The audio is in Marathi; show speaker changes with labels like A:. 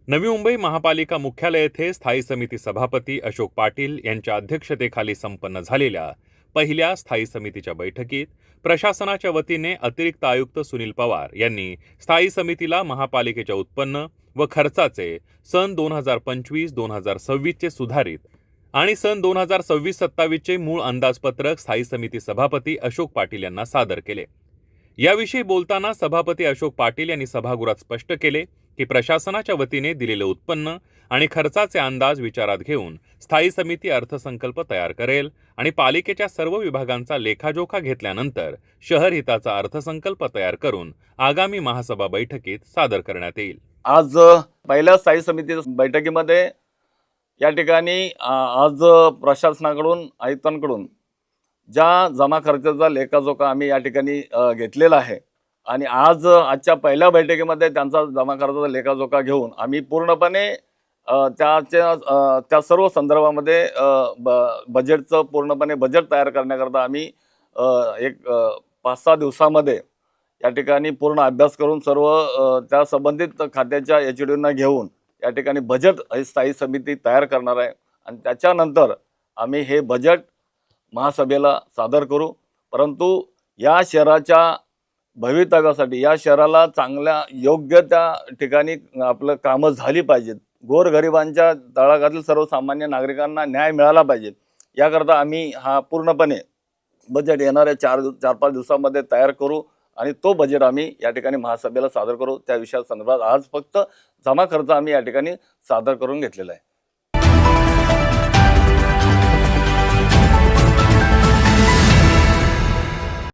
A: नवी मुंबई महापालिका मुख्यालय येथे स्थायी समिती सभापती अशोक पाटील यांच्या अध्यक्षतेखाली संपन्न झालेल्या पहिल्या स्थायी समितीच्या बैठकीत प्रशासनाच्या वतीने अतिरिक्त आयुक्त सुनील पवार यांनी स्थायी समितीला महापालिकेच्या उत्पन्न व खर्चाचे सन 2025-2026 चे सुधारित आणि सन 2026-27 चे मूळ अंदाजपत्रक स्थायी समिती सभापती अशोक पाटील यांना सादर केले। याविषयी बोलताना सभापती अशोक पाटील यांनी सभागृहात स्पष्ट केले की प्रशासनाच्या वतीने दिलेले उत्पन्न आणि खर्चाचे अंदाज विचारात घेऊन स्थायी समिती अर्थसंकल्प तयार करेल आणि पालिकेच्या सर्व विभागांचा लेखाजोखा घेतल्यानंतर शहर हिताचा अर्थसंकल्प तयार करून आगामी महासभा बैठकीत सादर करण्यात येईल।
B: आज पहिल्या स्थायी समिती बैठकीमध्ये या ठिकाणी आज प्रशासनाकडून आयुक्तांकडून ज्या जमा खर्चाचा लेखाजोखा आम्ही या ठिकाणी घेतलेला आहे आणि आजच्या पहिल्या बैठकीमध्ये त्यांचा जमा खर्चाचा लेखाजोखा घेऊन आम्ही पूर्णपणे त्या सर्व संदर्भामध्ये बजेटचं पूर्णपणे बजेट तयार करण्याकरता आम्ही एक 5-6 दिवसामध्ये या ठिकाणी पूर्ण अभ्यास करून सर्व त्या संबंधित खात्याच्या एचडींना घेऊन या ठिकाणी बजेट स्थायी समिती तयार करणार आहे आणि त्याच्यानंतर आम्ही हे बजेट महासभेला सादर करू। परंतु या शहराच्या भवितव्यासाठी या शहराला चांगल्या योग्य त्या ठिकाणी आपलं कामं झाली पाहिजेत, गोरगरिबांच्या तळागाळातील सर्वसामान्य नागरिकांना न्याय मिळाला पाहिजे, याकरता आम्ही हा पूर्णपणे बजेट येणाऱ्या 4-5 दिवसांमध्ये तयार करू आणि तो बजेट आम्ही या ठिकाणी महासभेला सादर करू। त्या विषया संदर्भात आज फक्त जमा खर्च आम्ही या ठिकाणी सादर करून घेतलेला आहे।